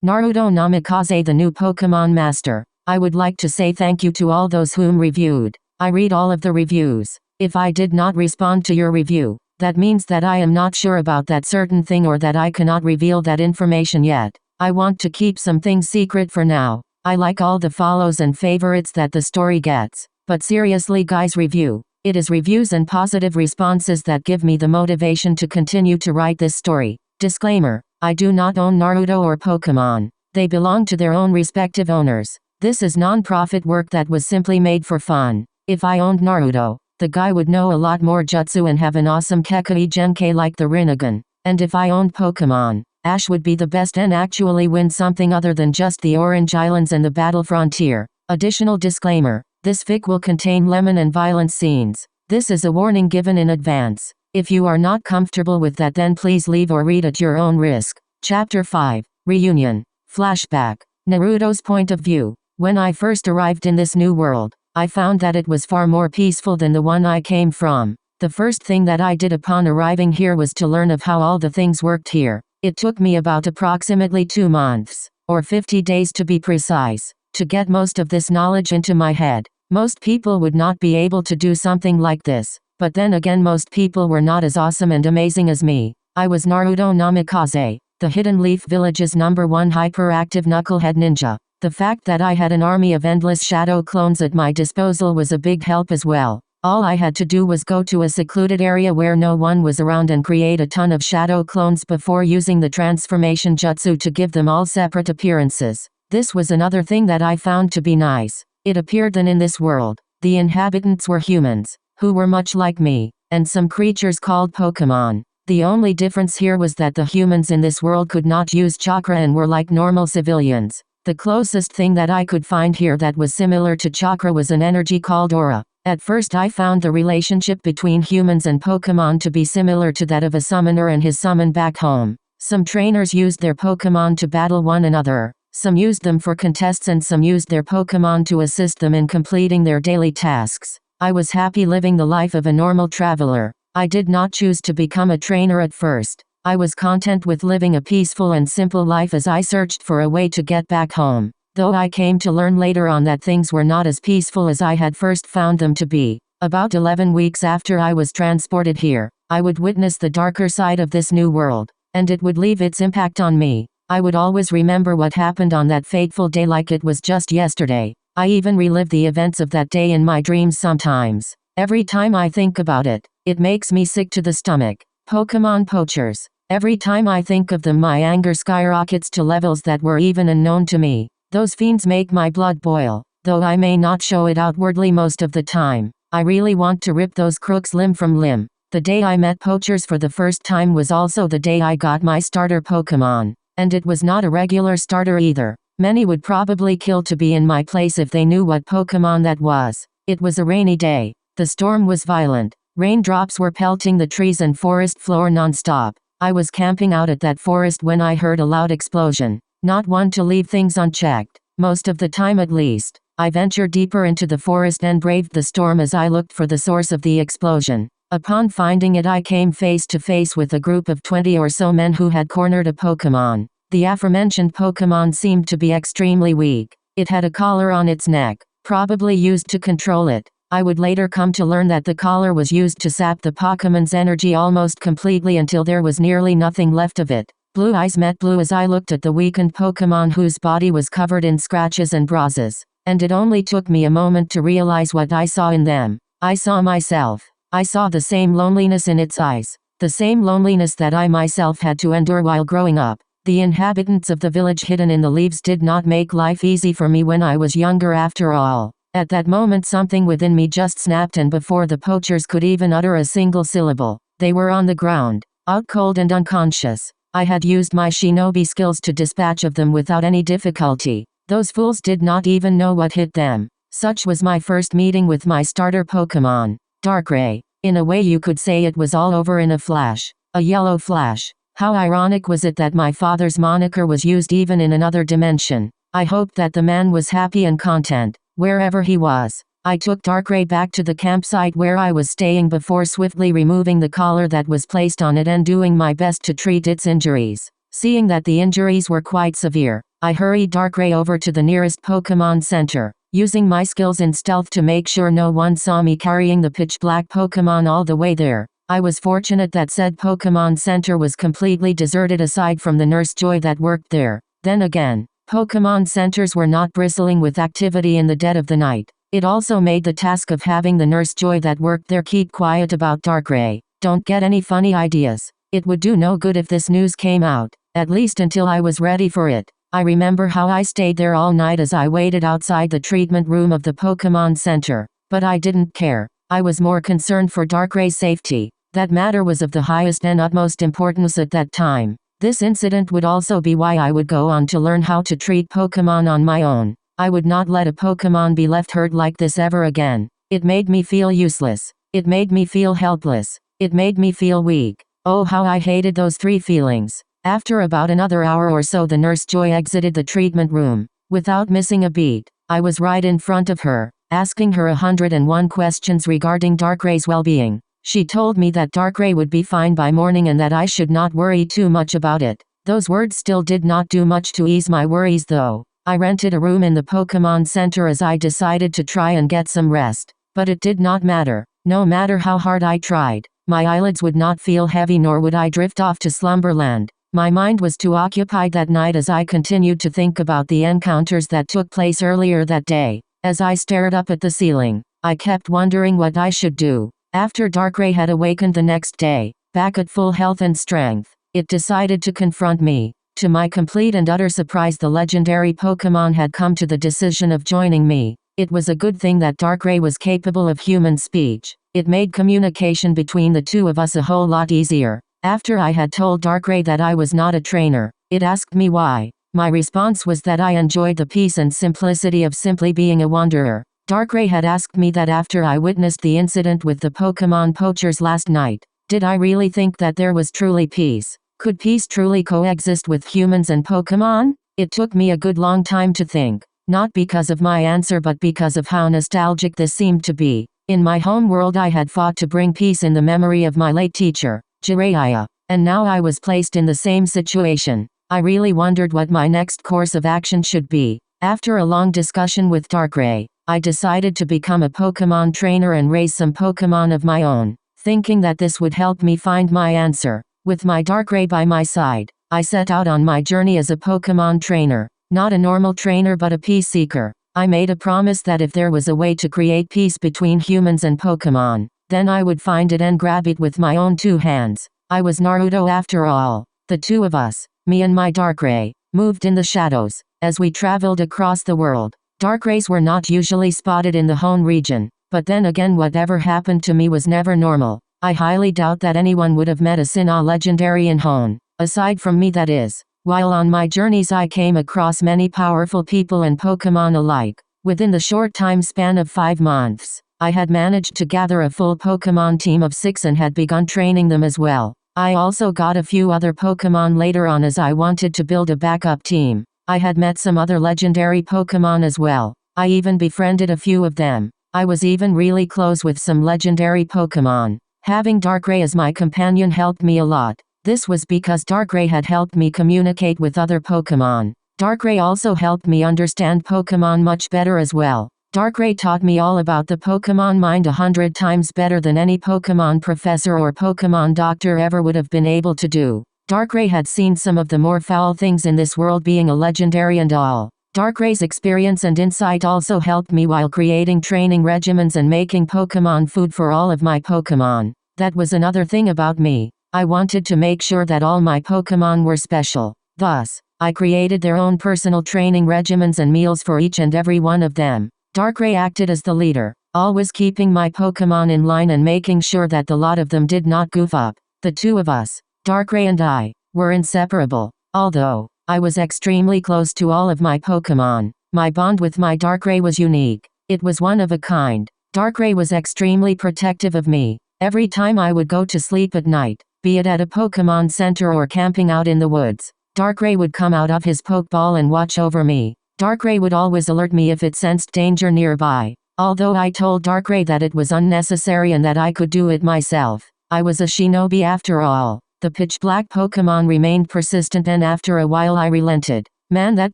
Naruto Namikaze, the new Pokemon Master. I would like to say thank you to all those whom reviewed. I read all of the reviews. If I did not respond to your review, that means that I am not sure about that certain thing or that I cannot reveal that information yet. I want to keep some things secret for now. I like all the follows and favorites that the story gets. But seriously guys, review. It is reviews and positive responses that give me the motivation to continue to write this story. Disclaimer. I do not own Naruto or Pokemon. They belong to their own respective owners. This is non-profit work that was simply made for fun. If I owned Naruto, the guy would know a lot more jutsu and have an awesome Kekkei Genkai like the Rinnegan. And if I owned Pokemon, Ash would be the best and actually win something other than just the Orange Islands and the Battle Frontier. Additional disclaimer. This fic will contain lemon and violence scenes. This is a warning given in advance. If you are not comfortable with that, then please leave or read at your own risk. Chapter 5. Reunion. Flashback. Naruto's point of view. When I first arrived in this new world, I found that it was far more peaceful than the one I came from. The first thing that I did upon arriving here was to learn of how all the things worked here. It took me about approximately 2 months, or 50 days to be precise, to get most of this knowledge into my head. Most people would not be able to do something like this, but then again most people were not as awesome and amazing as me. I was Naruto Namikaze, the Hidden Leaf Village's #1 hyperactive knucklehead ninja. The fact that I had an army of endless shadow clones at my disposal was a big help as well. All I had to do was go to a secluded area where no one was around and create a ton of shadow clones before using the transformation jutsu to give them all separate appearances. This was another thing that I found to be nice. It appeared that in this world, the inhabitants were humans, who were much like me, and some creatures called Pokémon. The only difference here was that the humans in this world could not use chakra and were like normal civilians. The closest thing that I could find here that was similar to chakra was an energy called aura. At first I found the relationship between humans and Pokémon to be similar to that of a summoner and his summon back home. Some trainers used their Pokémon to battle one another. Some used them for contests and some used their Pokémon to assist them in completing their daily tasks. I was happy living the life of a normal traveler. I did not choose to become a trainer at first. I was content with living a peaceful and simple life as I searched for a way to get back home. Though I came to learn later on that things were not as peaceful as I had first found them to be. About 11 weeks after I was transported here, I would witness the darker side of this new world, and it would leave its impact on me. I would always remember what happened on that fateful day like it was just yesterday. I even relive the events of that day in my dreams sometimes. Every time I think about it, it makes me sick to the stomach. Pokemon poachers. Every time I think of them, my anger skyrockets to levels that were even unknown to me. Those fiends make my blood boil. Though I may not show it outwardly most of the time, I really want to rip those crooks limb from limb. The day I met poachers for the first time was also the day I got my starter Pokemon. And it was not a regular starter either. Many would probably kill to be in my place if they knew what Pokemon that was. It was a rainy day. The storm was violent. Raindrops were pelting the trees and forest floor non-stop. I was camping out at that forest when I heard a loud explosion. Not one to leave things unchecked. Most of the time at least. I ventured deeper into the forest and braved the storm as I looked for the source of the explosion. Upon finding it, I came face to face with a group of 20 or so men who had cornered a Pokemon. The aforementioned Pokemon seemed to be extremely weak. It had a collar on its neck, probably used to control it. I would later come to learn that the collar was used to sap the Pokemon's energy almost completely until there was nearly nothing left of it. Blue eyes met blue as I looked at the weakened Pokemon whose body was covered in scratches and bruises. And it only took me a moment to realize what I saw in them. I saw myself. I saw the same loneliness in its eyes. The same loneliness that I myself had to endure while growing up. The inhabitants of the village hidden in the leaves did not make life easy for me when I was younger after all. At that moment something within me just snapped, and before the poachers could even utter a single syllable, they were on the ground, out cold and unconscious. I had used my shinobi skills to dispatch of them without any difficulty. Those fools did not even know what hit them. Such was my first meeting with my starter Pokemon, Darkrai. In a way you could say it was all over in a flash. A yellow flash. How ironic was it that my father's moniker was used even in another dimension. I hoped that the man was happy and content, wherever he was. I took Darkrai back to the campsite where I was staying before swiftly removing the collar that was placed on it and doing my best to treat its injuries. Seeing that the injuries were quite severe, I hurried Darkrai over to the nearest Pokémon Center, using my skills in stealth to make sure no one saw me carrying the pitch-black Pokémon all the way there. I was fortunate that said Pokémon Center was completely deserted aside from the Nurse Joy that worked there. Then again, Pokémon Centers were not bristling with activity in the dead of the night. It also made the task of having the Nurse Joy that worked there keep quiet about Darkrai. Don't get any funny ideas. It would do no good if this news came out, at least until I was ready for it. I remember how I stayed there all night as I waited outside the treatment room of the Pokémon Center. But I didn't care. I was more concerned for Darkrai's safety. That matter was of the highest and utmost importance at that time. This incident would also be why I would go on to learn how to treat Pokémon on my own. I would not let a Pokémon be left hurt like this ever again. It made me feel useless. It made me feel helpless. It made me feel weak. Oh, how I hated those three feelings. After about another hour or so, the Nurse Joy exited the treatment room. Without missing a beat, I was right in front of her, asking her 101 questions regarding Darkrai's well-being. She told me that Darkrai would be fine by morning and that I should not worry too much about it. Those words still did not do much to ease my worries though. I rented a room in the Pokémon Center as I decided to try and get some rest. But it did not matter. No matter how hard I tried, my eyelids would not feel heavy nor would I drift off to slumberland. My mind was too occupied that night as I continued to think about the encounters that took place earlier that day. As I stared up at the ceiling, I kept wondering what I should do. After Darkrai had awakened the next day, back at full health and strength, it decided to confront me. To my complete and utter surprise, the legendary Pokémon had come to the decision of joining me. It was a good thing that Darkrai was capable of human speech. It made communication between the two of us a whole lot easier. After I had told Darkrai that I was not a trainer, it asked me why. My response was that I enjoyed the peace and simplicity of simply being a wanderer. Darkrai had asked me that after I witnessed the incident with the Pokémon poachers last night. Did I really think that there was truly peace? Could peace truly coexist with humans and Pokémon? It took me a good long time to think. Not because of my answer but because of how nostalgic this seemed to be. In my home world I had fought to bring peace in the memory of my late teacher, Jiraiya. And now I was placed in the same situation. I really wondered what my next course of action should be. After a long discussion with Darkrai, I decided to become a Pokémon trainer and raise some Pokémon of my own, thinking that this would help me find my answer. With my Darkrai by my side, I set out on my journey as a Pokémon trainer. Not a normal trainer but a peace seeker. I made a promise that if there was a way to create peace between humans and Pokémon, then I would find it and grab it with my own two hands. I was Naruto after all. The two of us, me and my Darkrai, moved in the shadows. As we traveled across the world, Darkrai's were not usually spotted in the Hoenn region. But then again, whatever happened to me was never normal. I highly doubt that anyone would have met a Sinnoh legendary in Hoenn, aside from me, that is. While on my journeys I came across many powerful people and Pokémon alike. Within the short time span of 5 months, I had managed to gather a full Pokémon team of 6 and had begun training them as well. I also got a few other Pokémon later on as I wanted to build a backup team. I had met some other legendary Pokémon as well. I even befriended a few of them. I was even really close with some legendary Pokémon. Having Darkrai as my companion helped me a lot. This was because Darkrai had helped me communicate with other Pokémon. Darkrai also helped me understand Pokémon much better as well. Darkrai taught me all about the Pokémon mind 100 times better than any Pokémon professor or Pokémon doctor ever would have been able to do. Darkrai had seen some of the more foul things in this world, being a legendary and all. Darkrai's experience and insight also helped me while creating training regimens and making Pokémon food for all of my Pokémon. That was another thing about me. I wanted to make sure that all my Pokémon were special. Thus, I created their own personal training regimens and meals for each and every one of them. Darkrai acted as the leader, always keeping my Pokémon in line and making sure that the lot of them did not goof up. The two of us, Darkrai and I, were inseparable. Although I was extremely close to all of my Pokémon, my bond with my Darkrai was unique. It was one of a kind. Darkrai was extremely protective of me. Every time I would go to sleep at night, be it at a Pokémon Center or camping out in the woods, Darkrai would come out of his Pokeball and watch over me. Darkrai would always alert me if it sensed danger nearby. Although I told Darkrai that it was unnecessary and that I could do it myself. I was a shinobi after all. The pitch-black Pokémon remained persistent and after a while I relented. Man, that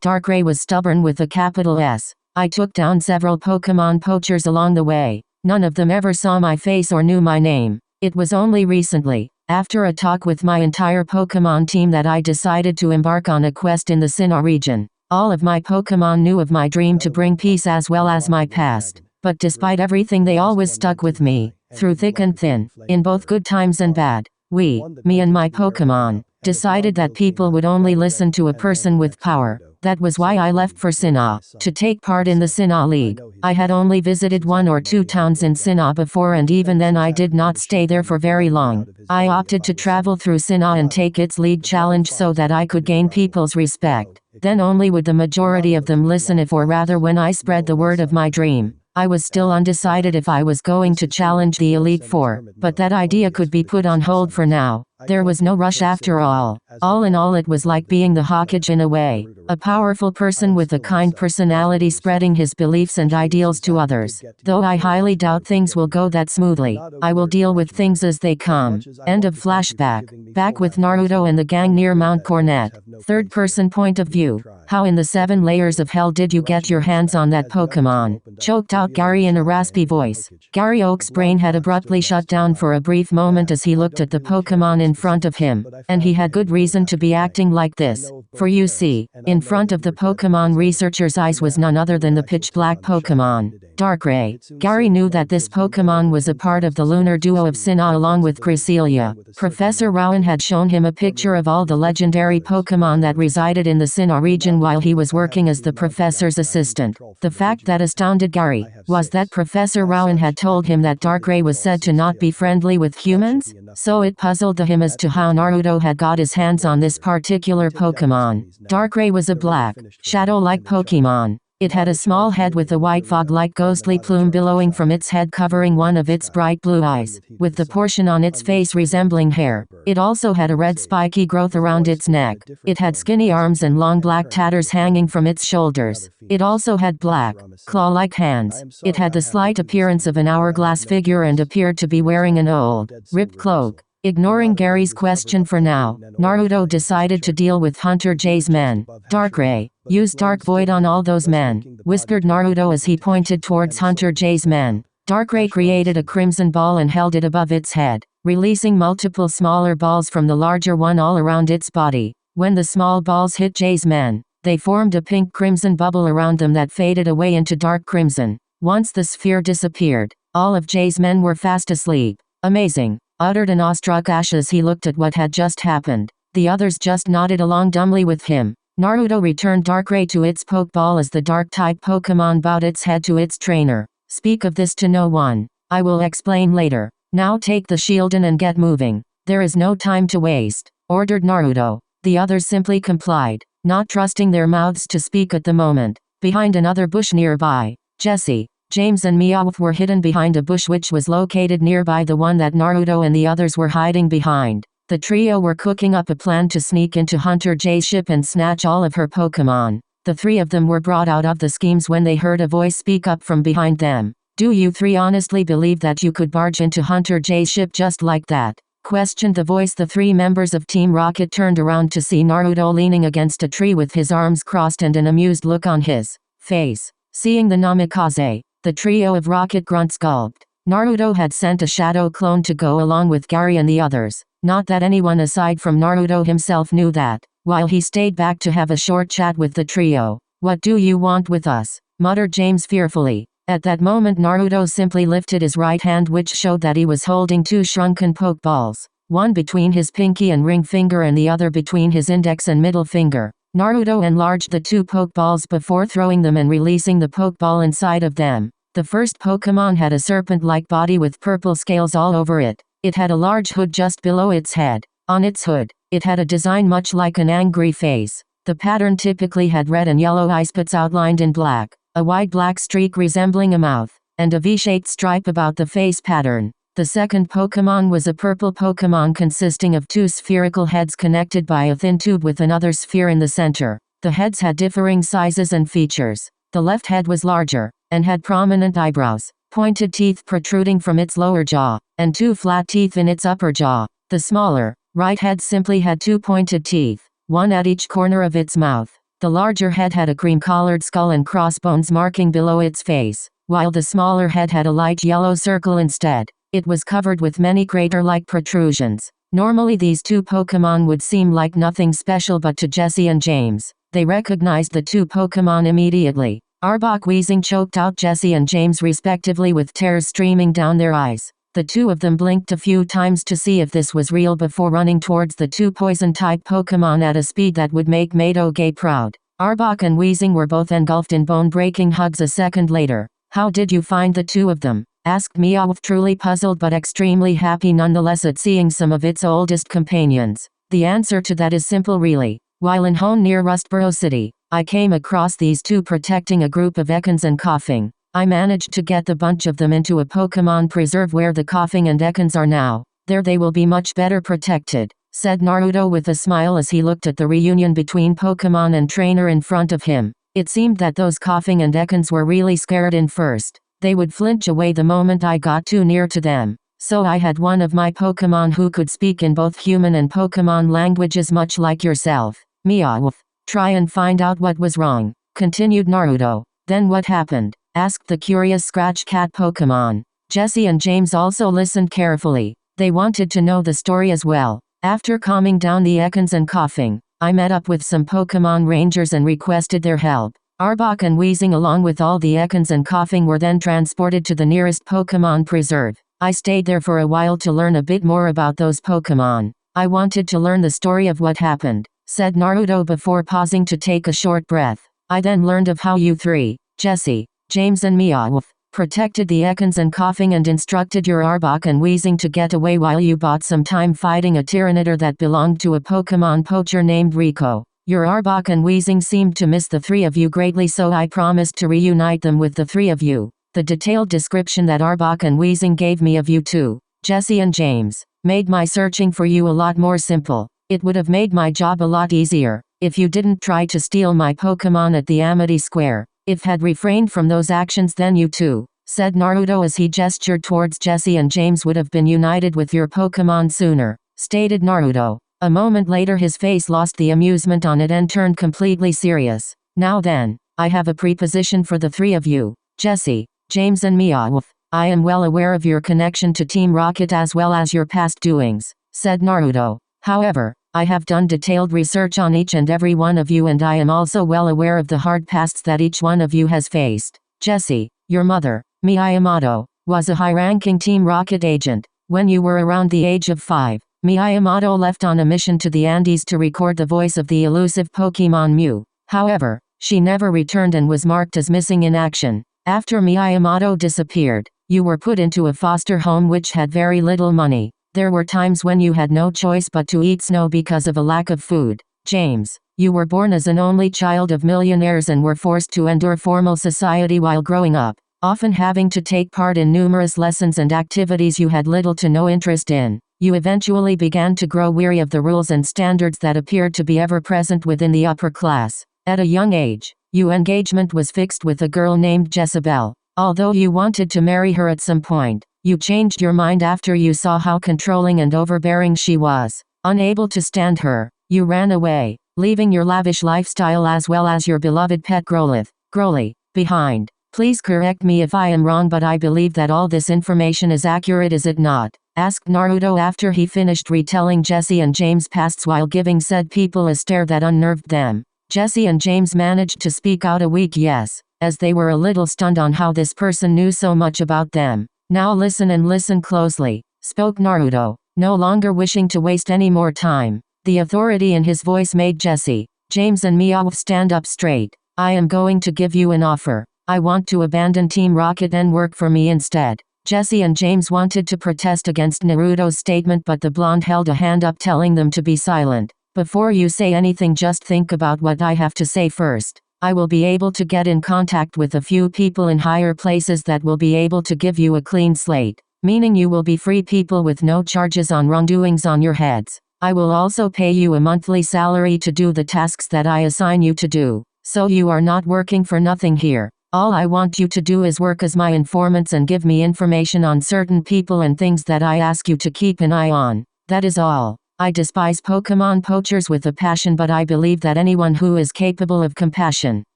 Darkrai was stubborn with a capital S. I took down several Pokémon poachers along the way. None of them ever saw my face or knew my name. It was only recently, after a talk with my entire Pokémon team, that I decided to embark on a quest in the Sinnoh region. All of my Pokémon knew of my dream to bring peace as well as my past. But despite everything, they always stuck with me, through thick and thin, in both good times and bad. Me and my Pokémon, decided that people would only listen to a person with power. That was why I left for Sinnoh, to take part in the Sinnoh League. I had only visited 1 or 2 towns in Sinnoh before, and even then I did not stay there for very long. I opted to travel through Sinnoh and take its league challenge so that I could gain people's respect. Then only would the majority of them listen, if or rather when I spread the word of my dream. I was still undecided if I was going to challenge the Elite Four, but that idea could be put on hold for now. There was no rush after all. All in all, it was like being the Hokage in a way. A powerful person with a kind personality spreading his beliefs and ideals to others. Though I highly doubt things will go that smoothly, I will deal with things as they come. End of flashback. Back with Naruto and the gang near Mount Cornet. Third person point of view. How in the 7 layers of hell did you get your hands on that Pokémon? Choked out Gary in a raspy voice. Gary Oak's brain had abruptly shut down for a brief moment as he looked at the Pokémon in front of him, and he had good reason to be acting like this. For you see, in front of the Pokémon researcher's eyes was none other than the pitch-black Pokémon, Darkrai. Gary knew that this Pokémon was a part of the lunar duo of Sinnoh along with Cresselia. Professor Rowan had shown him a picture of all the legendary Pokémon that resided in the Sinnoh region while he was working as the professor's assistant. The fact that astounded Gary was that Professor Rowan had told him that Darkrai was said to not be friendly with humans, so it puzzled him as to how Naruto had got his hands on this particular Pokémon. Darkrai was a black, shadow-like Pokémon. It had a small head with a white fog-like ghostly plume billowing from its head covering one of its bright blue eyes, with the portion on its face resembling hair. It also had a red spiky growth around its neck. It had skinny arms and long black tatters hanging from its shoulders. It also had black, claw-like hands. It had the slight appearance of an hourglass figure and appeared to be wearing an old, ripped cloak. Ignoring Gary's question for now, Naruto decided to deal with Hunter J's men. Darkrai, use Dark Void on all those men, whispered Naruto as he pointed towards Hunter J's men. Darkrai created a crimson ball and held it above its head, releasing multiple smaller balls from the larger one all around its body. When the small balls hit J's men, they formed a pink-crimson bubble around them that faded away into dark crimson. Once the sphere disappeared, all of J's men were fast asleep. Amazing, uttered an awestruck Ash as he looked at what had just happened. The others just nodded along dumbly with him. Naruto returned Darkrai to its Pokeball as the Dark-type Pokemon bowed its head to its trainer. Speak of this to no one. I will explain later. Now take the Shieldon and get moving. There is no time to waste, ordered Naruto. The others simply complied, not trusting their mouths to speak at the moment. Behind another bush nearby, Jesse, James and Meowth were hidden behind a bush which was located nearby the one that Naruto and the others were hiding behind. The trio were cooking up a plan to sneak into Hunter J's ship and snatch all of her Pokémon. The 3 of them were brought out of the schemes when they heard a voice speak up from behind them. Do you 3 honestly believe that you could barge into Hunter J's ship just like that? Questioned the voice. The 3 members of Team Rocket turned around to see Naruto leaning against a tree with his arms crossed and an amused look on his face. Seeing the Namikaze, the trio of Rocket grunts gulped. Naruto had sent a shadow clone to go along with Gary and the others. Not that anyone aside from Naruto himself knew that, while he stayed back to have a short chat with the trio. What do you want with us? Muttered James fearfully. At that moment Naruto simply lifted his right hand, which showed that he was holding 2 shrunken Pokeballs, one between his pinky and ring finger and the other between his index and middle finger. Naruto enlarged the 2 Pokeballs before throwing them and releasing the Pokeball inside of them. The first Pokemon had a serpent-like body with purple scales all over it. It had a large hood just below its head. On its hood, it had a design much like an angry face. The pattern typically had red and yellow eye spots outlined in black, a wide black streak resembling a mouth, and a V-shaped stripe about the face pattern. The second Pokemon was a purple Pokemon consisting of 2 spherical heads connected by a thin tube with another sphere in the center. The heads had differing sizes and features. The left head was larger, and had prominent eyebrows, pointed teeth protruding from its lower jaw, and 2 flat teeth in its upper jaw. The smaller, right head simply had 2 pointed teeth, one at each corner of its mouth. The larger head had a cream-colored skull and crossbones marking below its face, while the smaller head had a light yellow circle instead. It was covered with many crater-like protrusions. Normally these two Pokémon would seem like nothing special, but to Jesse and James, they recognized the two Pokémon immediately. Arbok wheezing choked out Jesse and James respectively with tears streaming down their eyes. The two of them blinked a few times to see if this was real before running towards the two poison-type Pokémon at a speed that would make Madoge proud. Arbok and Wheezing were both engulfed in bone-breaking hugs a second later. "How did you find the two of them?" asked Meowth, truly puzzled but extremely happy nonetheless at seeing some of its oldest companions. The answer to that is simple really. While in Hone near Rustboro City, I came across these two protecting a group of Ekans and Coughing. I managed to get the bunch of them into a Pokémon preserve where the Coughing and Ekans are now. There they will be much better protected, said Naruto with a smile as he looked at the reunion between Pokémon and trainer in front of him. It seemed that those Coughing and Ekans were really scared in first. They would flinch away the moment I got too near to them. So I had one of my Pokémon who could speak in both human and Pokémon languages much like yourself. Meowth. Try and find out what was wrong, continued Naruto. Then what happened? Asked the curious Scratch Cat Pokémon. Jesse and James also listened carefully. They wanted to know the story as well. After calming down the Ekans and Coughing, I met up with some Pokémon Rangers and requested their help. Arbok and Wheezing along with all the Ekans and Coughing were then transported to the nearest Pokémon preserve. I stayed there for a while to learn a bit more about those Pokémon. I wanted to learn the story of what happened, said Naruto before pausing to take a short breath. I then learned of how you three, Jesse, James and Meowth, protected the Ekans and Coughing and instructed your Arbok and Wheezing to get away while you bought some time fighting a Tyranitar that belonged to a Pokémon poacher named Rico. Your Arbok and Wheezing seemed to miss the three of you greatly, so I promised to reunite them with the three of you. The detailed description that Arbok and Wheezing gave me of you two, Jesse and James, made my searching for you a lot more simple. It would have made my job a lot easier if you didn't try to steal my Pokémon at the Amity Square. If had refrained from those actions, then you too, said Naruto as he gestured towards Jesse and James, would have been united with your Pokémon sooner, stated Naruto. A moment later his face lost the amusement on it and turned completely serious. Now then, I have a proposition for the three of you, Jesse, James and Meowth. I am well aware of your connection to Team Rocket as well as your past doings, said Naruto. However, I have done detailed research on each and every one of you, and I am also well aware of the hard pasts that each one of you has faced. Jesse, your mother, Miyamoto, was a high-ranking Team Rocket agent. When you were around the age of 5, Miyamoto left on a mission to the Andes to record the voice of the elusive Pokemon Mew. However, she never returned and was marked as missing in action. After Miyamoto disappeared, you were put into a foster home which had very little money. There were times when you had no choice but to eat snow because of a lack of food. James, you were born as an only child of millionaires and were forced to endure formal society while growing up, often having to take part in numerous lessons and activities you had little to no interest in. You eventually began to grow weary of the rules and standards that appeared to be ever present within the upper class. At a young age, your engagement was fixed with a girl named Jezebel. Although you wanted to marry her at some point, you changed your mind after you saw how controlling and overbearing she was. Unable to stand her, you ran away, leaving your lavish lifestyle as well as your beloved pet Growly, behind. Please correct me if I am wrong, but I believe that all this information is accurate, is it not? Asked Naruto after he finished retelling Jesse and James' pasts while giving said people a stare that unnerved them. Jesse and James managed to speak out a weak yes, as they were a little stunned on how this person knew so much about them. Now listen and listen closely, spoke Naruto, no longer wishing to waste any more time. The authority in his voice made Jesse, James and Meowth stand up straight. I am going to give you an offer. I want to abandon Team Rocket and work for me instead. Jesse and James wanted to protest against Naruto's statement, but the blonde held a hand up telling them to be silent. Before you say anything, just think about what I have to say first. I will be able to get in contact with a few people in higher places that will be able to give you a clean slate, meaning you will be free people with no charges on wrongdoings on your heads. I will also pay you a monthly salary to do the tasks that I assign you to do, so you are not working for nothing here. All I want you to do is work as my informants and give me information on certain people and things that I ask you to keep an eye on. That is all. I despise Pokémon poachers with a passion, but I believe that anyone who is capable of compassion,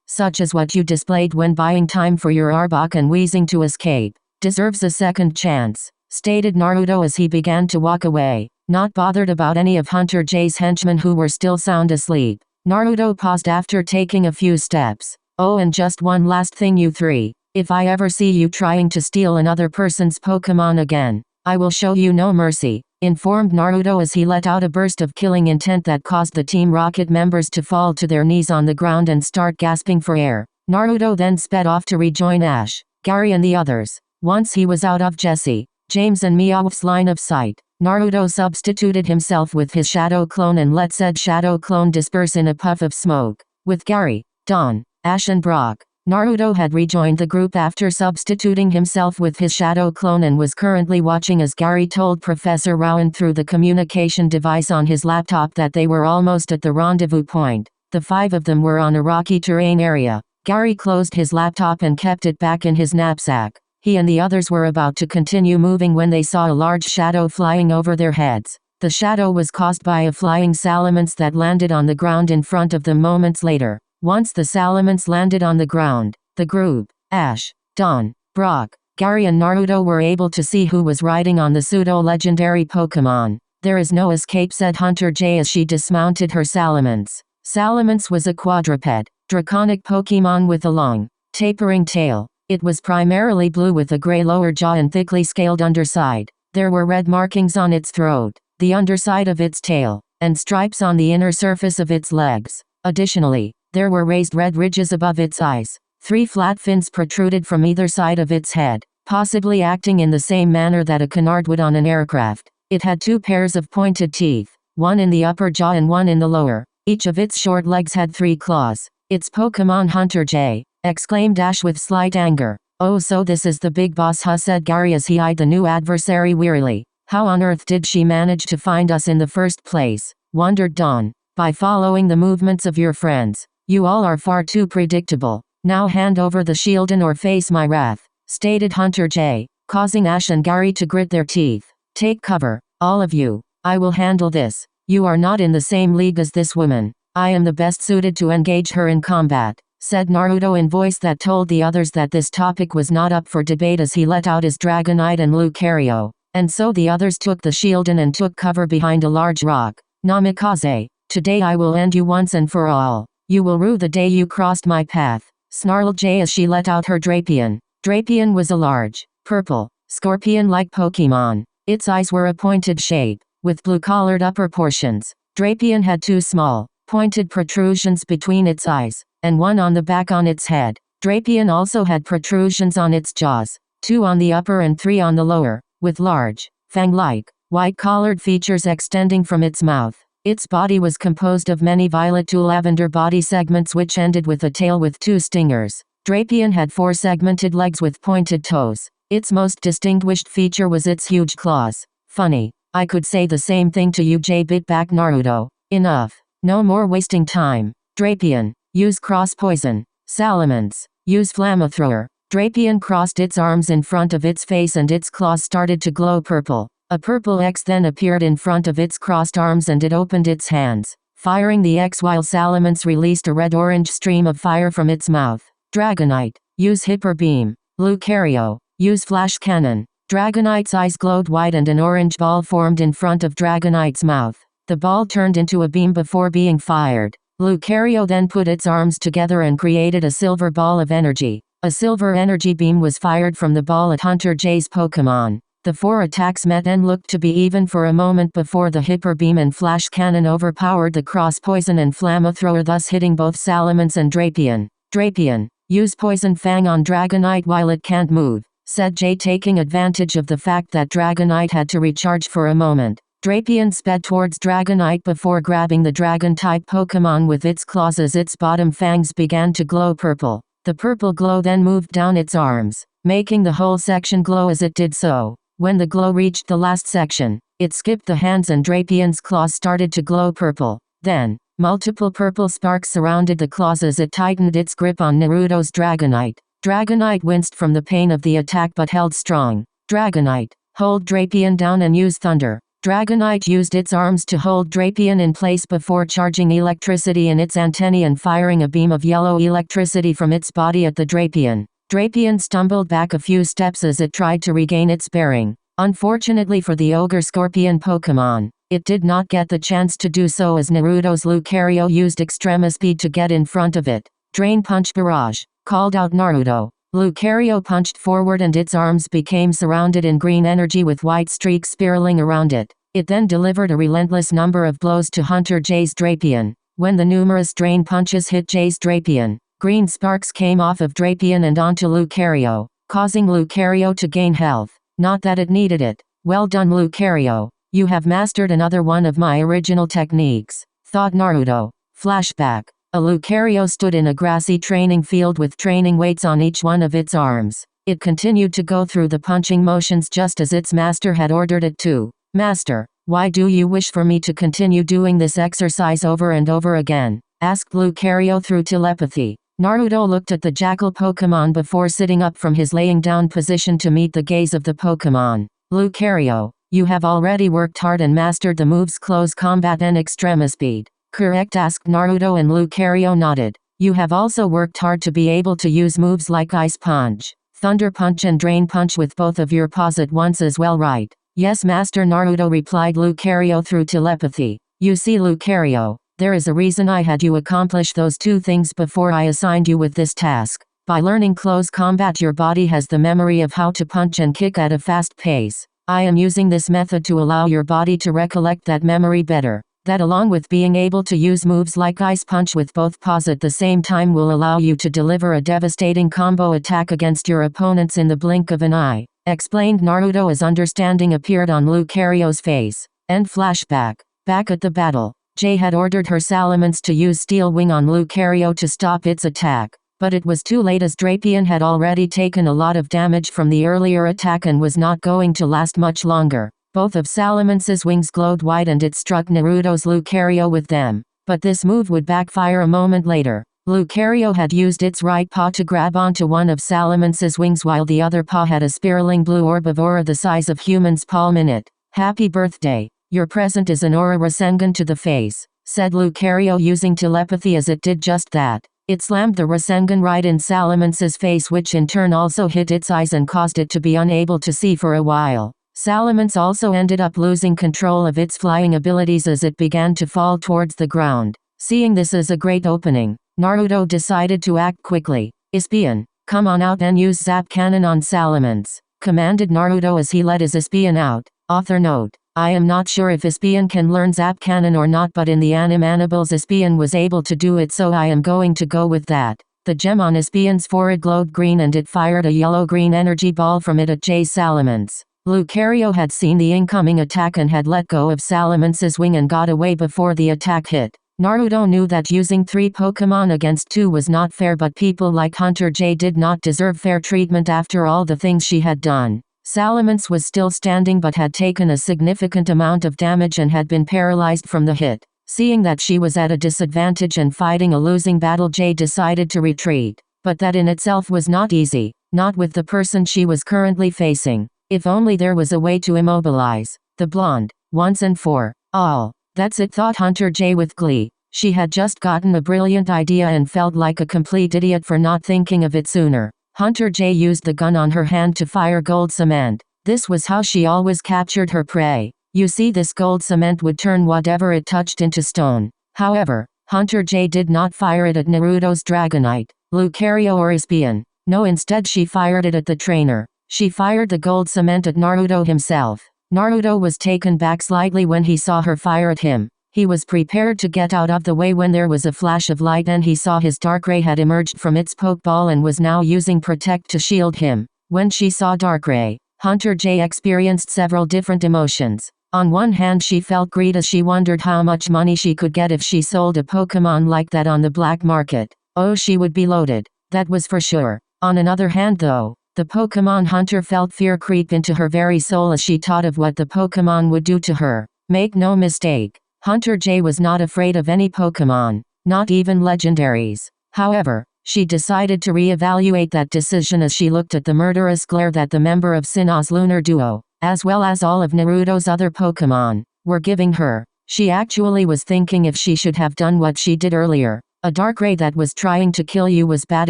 such as what you displayed when buying time for your Arbok and wheezing to escape, deserves a second chance, stated Naruto as he began to walk away, not bothered about any of Hunter J's henchmen who were still sound asleep. Naruto paused after taking a few steps. Oh, and just one last thing, you three. If I ever see you trying to steal another person's Pokémon again, I will show you no mercy, informed Naruto as he let out a burst of killing intent that caused the Team Rocket members to fall to their knees on the ground and start gasping for air. Naruto then sped off to rejoin Ash, Gary and the others. Once he was out of Jesse, James and Meowth's line of sight, Naruto substituted himself with his shadow clone and let said shadow clone disperse in a puff of smoke. With Gary, Dawn, Ash and Brock, Naruto had rejoined the group after substituting himself with his shadow clone and was currently watching as Gary told Professor Rowan through the communication device on his laptop that they were almost at the rendezvous point. The 5 of them were on a rocky terrain area. Gary closed his laptop and kept it back in his knapsack. He and the others were about to continue moving when they saw a large shadow flying over their heads. The shadow was caused by a flying salamence that landed on the ground in front of them moments later. Once the salamence landed on the ground, the group, Ash, Dawn, Brock, Gary and Naruto were able to see who was riding on the pseudo-legendary Pokémon. There is no escape, said Hunter J as she dismounted her salamence. Salamence was a quadruped, draconic Pokémon with a long, tapering tail. It was primarily blue with a gray lower jaw and thickly scaled underside. There were red markings on its throat, the underside of its tail, and stripes on the inner surface of its legs. Additionally, there were raised red ridges above its eyes. 3 flat fins protruded from either side of its head, possibly acting in the same manner that a canard would on an aircraft. It had 2 pairs of pointed teeth, one in the upper jaw and one in the lower. Each of its short legs had 3 claws. It's Pokémon Hunter J, exclaimed Ash with slight anger. Oh, so this is the big boss, huh, said Gary as he eyed the new adversary wearily. How on earth did she manage to find us in the first place? Wondered Dawn. By following the movements of your friends. You all are far too predictable. Now hand over the shieldin or face my wrath, stated Hunter J, causing Ash and Gary to grit their teeth. Take cover, all of you. I will handle this. You are not in the same league as this woman. I am the best suited to engage her in combat, said Naruto in voice that told the others that this topic was not up for debate as he let out his Dragonite and Lucario. And so the others took the shieldin and took cover behind a large rock. Namikaze, today I will end you once and for all. You will rue the day you crossed my path, snarled Jay as she let out her Drapion. Drapion was a large, purple, scorpion-like Pokémon. Its eyes were a pointed shape, with blue-colored upper portions. Drapion had 2 small, pointed protrusions between its eyes, and 1 on the back on its head. Drapion also had protrusions on its jaws, 2 on the upper and 3 on the lower, with large, fang-like, white-collared features extending from its mouth. Its body was composed of many violet to lavender body segments which ended with a tail with 2 stingers. Drapion had 4 segmented legs with pointed toes. Its most distinguished feature was its huge claws. Funny. I could say the same thing to you, Jay, bit back Naruto. Enough. No more wasting time. Drapion, use cross poison. Salamence, use flamethrower. Drapion crossed its arms in front of its face and its claws started to glow purple. A purple X then appeared in front of its crossed arms and it opened its hands, firing the X while Salamence released a red-orange stream of fire from its mouth. Dragonite, use Hyper Beam. Lucario, use Flash Cannon. Dragonite's eyes glowed white and an orange ball formed in front of Dragonite's mouth. The ball turned into a beam before being fired. Lucario then put its arms together and created a silver ball of energy. A silver energy beam was fired from the ball at Hunter J's Pokémon. The 4 attacks met and looked to be even for a moment before the Hyper Beam and Flash Cannon overpowered the Cross Poison and Flamethrower, thus hitting both Salamence and Drapion. Drapion, use Poison Fang on Dragonite while it can't move, said Jay, taking advantage of the fact that Dragonite had to recharge for a moment. Drapion sped towards Dragonite before grabbing the Dragon-type Pokémon with its claws as its bottom fangs began to glow purple. The purple glow then moved down its arms, making the whole section glow as it did so. When the glow reached the last section, it skipped the hands and Drapion's claws started to glow purple. Then, multiple purple sparks surrounded the claws as it tightened its grip on Naruto's Dragonite. Dragonite winced from the pain of the attack but held strong. Dragonite, hold Drapion down and use Thunder. Dragonite used its arms to hold Drapion in place before charging electricity in its antennae and firing a beam of yellow electricity from its body at the Drapion. Drapion stumbled back a few steps as it tried to regain its bearing. Unfortunately for the Ogre Scorpion Pokémon, it did not get the chance to do so as Naruto's Lucario used Extrema Speed to get in front of it. Drain Punch Barrage, called out Naruto. Lucario punched forward and its arms became surrounded in green energy with white streaks spiraling around it. It then delivered a relentless number of blows to Hunter J's Drapion. When the numerous drain punches hit J's Drapion, green sparks came off of Drapion and onto Lucario, causing Lucario to gain health. Not that it needed it. Well done, Lucario. You have mastered another one of my original techniques, thought Naruto. Flashback. A Lucario stood in a grassy training field with training weights on each one of its arms. It continued to go through the punching motions just as its master had ordered it to. Master, why do you wish for me to continue doing this exercise over and over again? Asked Lucario through telepathy. Naruto looked at the jackal Pokémon before sitting up from his laying down position to meet the gaze of the Pokémon. Lucario, you have already worked hard and mastered the moves Close Combat and Extrema Speed. Correct? Asked Naruto and Lucario nodded. You have also worked hard to be able to use moves like Ice Punch, Thunder Punch and Drain Punch with both of your paws at once as well, right? Yes, Master, Naruto replied Lucario through telepathy. You see, Lucario, there is a reason I had you accomplish those two things before I assigned you with this task. By learning Close Combat, your body has the memory of how to punch and kick at a fast pace. I am using this method to allow your body to recollect that memory better. That, along with being able to use moves like Ice Punch with both paws at the same time, will allow you to deliver a devastating combo attack against your opponents in the blink of an eye, explained Naruto as understanding appeared on Lucario's face. End flashback. Back at the battle, Jay had ordered her Salamence to use Steel Wing on Lucario to stop its attack, but it was too late as Drapion had already taken a lot of damage from the earlier attack and was not going to last much longer. Both of Salamance's wings glowed white and it struck Naruto's Lucario with them. But this move would backfire a moment later. Lucario had used its right paw to grab onto one of Salamance's wings while the other paw had a spiraling blue orb of aura the size of human's palm in it. Happy birthday. Your present is an aura Rasengan to the face, said Lucario using telepathy as it did just that. It slammed the Rasengan right in Salamance's face, which in turn also hit its eyes and caused it to be unable to see for a while. Salamence also ended up losing control of its flying abilities as it began to fall towards the ground. Seeing this as a great opening, Naruto decided to act quickly. Espion, come on out and use Zap Cannon on Salamence, commanded Naruto as he led his Espion out. Author note: I am not sure if Espion can learn Zap Cannon or not, but in the Animanibles Espion was able to do it, so I am going to go with that. The gem on Espion's forehead glowed green and it fired a yellow-green energy ball from it at Jay's Salamence. Lucario had seen the incoming attack and had let go of Salamance's wing and got away before the attack hit. Naruto knew that using 3 Pokémon against 2 was not fair, but people like Hunter J did not deserve fair treatment after all the things she had done. Salamence was still standing but had taken a significant amount of damage and had been paralyzed from the hit. Seeing that she was at a disadvantage and fighting a losing battle, Jay decided to retreat. But that in itself was not easy, not with the person she was currently facing. If only there was a way to immobilize the blonde, once and for all. That's it, thought Hunter J with glee. She had just gotten a brilliant idea and felt like a complete idiot for not thinking of it sooner. Hunter J used the gun on her hand to fire gold cement. This was how she always captured her prey. You see, this gold cement would turn whatever it touched into stone. However, Hunter J did not fire it at Naruto's Dragonite, Lucario or Espion. No, instead she fired it at the trainer. She fired the gold cement at Naruto himself. Naruto was taken back slightly when he saw her fire at him. He was prepared to get out of the way when there was a flash of light and he saw his Darkrai had emerged from its Pokeball and was now using Protect to shield him. When she saw Darkrai, Hunter J experienced several different emotions. On one hand, she felt greed as she wondered how much money she could get if she sold a Pokemon like that on the black market. Oh, she would be loaded, that was for sure. On another hand though, the Pokemon hunter felt fear creep into her very soul as she thought of what the Pokemon would do to her. Make no mistake, Hunter J was not afraid of any Pokemon, not even legendaries. However, she decided to re-evaluate that decision as she looked at the murderous glare that the member of Sinnoh's lunar duo, as well as all of Naruto's other Pokémon, were giving her. She actually was thinking if she should have done what she did earlier. A dark ray that was trying to kill you was bad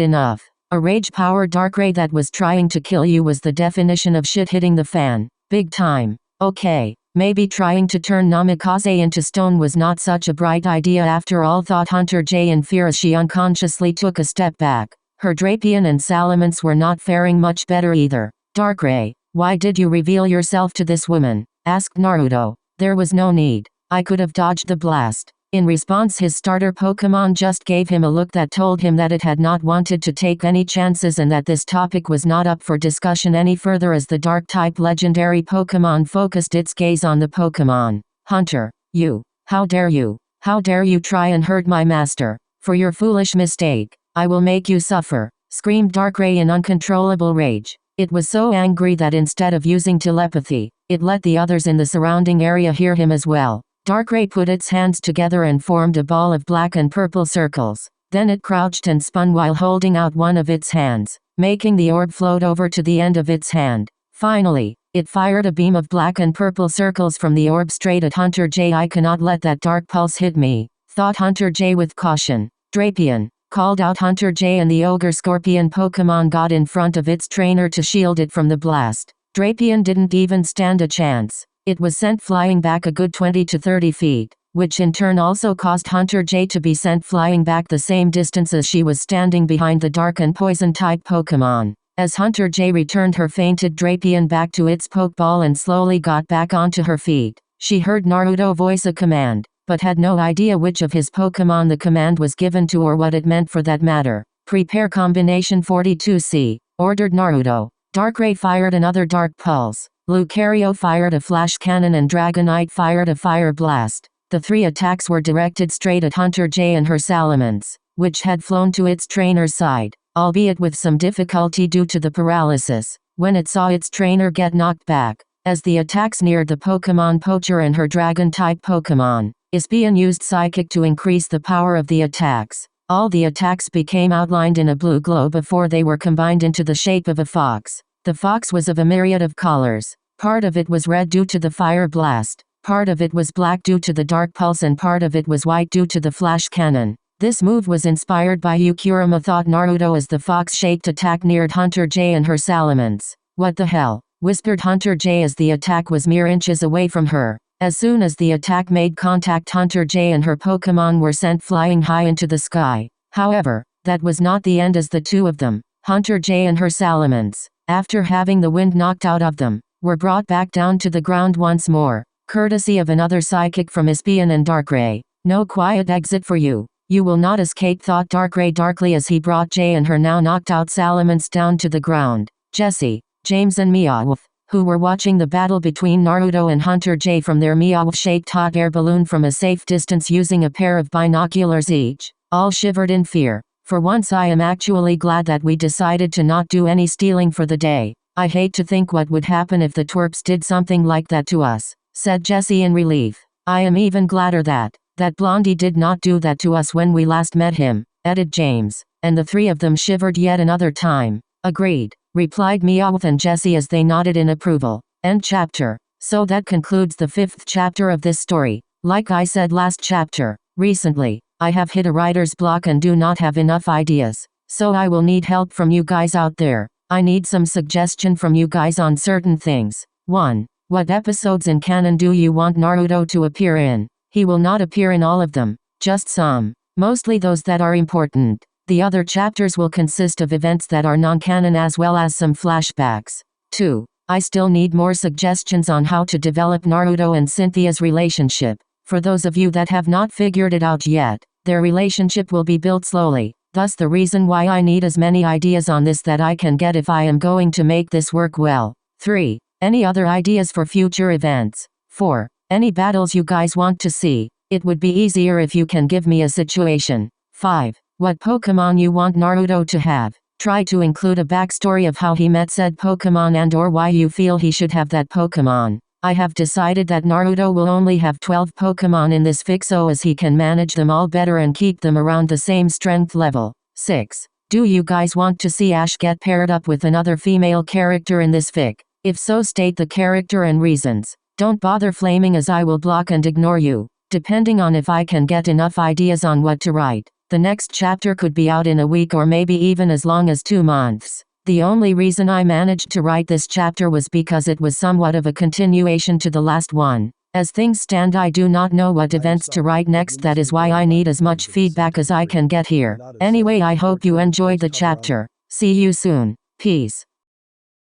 enough. A rage-powered dark ray that was trying to kill you was the definition of shit hitting the fan. Big time. Okay, maybe trying to turn Namikaze into stone was not such a bright idea after all, thought Hunter J in fear as she unconsciously took a step back. Her Drapion and Salamence were not faring much better either. Darkrai, why did you reveal yourself to this woman? Asked Naruto. There was no need. I could have dodged the blast. In response, his starter Pokémon just gave him a look that told him that it had not wanted to take any chances and that this topic was not up for discussion any further as the Dark-type legendary Pokémon focused its gaze on the Pokémon. Hunter, you. How dare you? How dare you try and hurt my master? For your foolish mistake, I will make you suffer, screamed Darkrai in uncontrollable rage. It was so angry that instead of using telepathy, it let the others in the surrounding area hear him as well. Darkrai put its hands together and formed a ball of black and purple circles. Then it crouched and spun while holding out one of its hands, making the orb float over to the end of its hand. Finally, it fired a beam of black and purple circles from the orb straight at Hunter J. I cannot let that dark pulse hit me, thought Hunter J with caution. Drapion, called out Hunter J, and the Ogre Scorpion Pokémon got in front of its trainer to shield it from the blast. Drapion didn't even stand a chance. It was sent flying back a good 20 to 30 feet, which in turn also caused Hunter J to be sent flying back the same distance as she was standing behind the dark and poison type Pokémon. As Hunter J returned her fainted Drapion back to its Pokeball and slowly got back onto her feet, she heard Naruto voice a command, but had no idea which of his Pokémon the command was given to or what it meant for that matter. Prepare combination 42C, ordered Naruto. Darkrai fired another dark pulse. Lucario fired a flash cannon and Dragonite fired a fire blast. The three attacks were directed straight at Hunter J and her Salamence, which had flown to its trainer's side, albeit with some difficulty due to the paralysis, when it saw its trainer get knocked back. As the attacks neared the Pokémon Poacher and her Dragon-type Pokémon, Espion used Psychic to increase the power of the attacks. All the attacks became outlined in a blue glow before they were combined into the shape of a fox. The fox was of a myriad of colors. Part of it was red due to the fire blast, part of it was black due to the dark pulse, and part of it was white due to the flash cannon. This move was inspired by Yukurama, thought Naruto as the fox-shaped attack neared Hunter J and her Salamence. What the hell? Whispered Hunter J as the attack was mere inches away from her. As soon as the attack made contact, Hunter J and her Pokémon were sent flying high into the sky. However, that was not the end, as the two of them, Hunter J and her Salamence, after having the wind knocked out of them, were brought back down to the ground once more, courtesy of another psychic from Espion and Darkrai. No quiet exit for you. You will not escape, thought Darkrai darkly as he brought J and her now knocked out Salamence down to the ground. Jesse, James and Meowth, who were watching the battle between Naruto and Hunter J from their Meowth-shaped hot air balloon from a safe distance using a pair of binoculars each, all shivered in fear. For once I am actually glad that we decided to not do any stealing for the day. I hate to think what would happen if the twerps did something like that to us, said Jesse in relief. I am even gladder that Blondie did not do that to us when we last met him, added James, and the three of them shivered yet another time. Agreed, replied Meowth and Jesse as they nodded in approval. End chapter. So that concludes the 5th chapter of this story. Like I said last chapter, recently, I have hit a writer's block and do not have enough ideas, so I will need help from you guys out there. I need some suggestion from you guys on certain things. 1. What episodes in canon do you want Naruto to appear in? He will not appear in all of them, just some. Mostly those that are important. The other chapters will consist of events that are non-canon as well as some flashbacks. 2. I still need more suggestions on how to develop Naruto and Cynthia's relationship. For those of you that have not figured it out yet, their relationship will be built slowly. Thus the reason why I need as many ideas on this that I can get if I am going to make this work well. 3. Any other ideas for future events? 4. Any battles you guys want to see? It would be easier if you can give me a situation. 5. What Pokemon you want Naruto to have? Try to include a backstory of how he met said Pokemon and or why you feel he should have that Pokemon. I have decided that Naruto will only have 12 Pokemon in this fic so as he can manage them all better and keep them around the same strength level. 6. Do you guys want to see Ash get paired up with another female character in this fic? If so, state the character and reasons. Don't bother flaming, as I will block and ignore you, depending on if I can get enough ideas on what to write. The next chapter could be out in a week or maybe even as long as 2 months. The only reason I managed to write this chapter was because it was somewhat of a continuation to the last one. As things stand, I do not know what events to write next. That is why I need as much feedback as I can get here. Anyway, I hope you enjoyed the chapter. See you soon. Peace.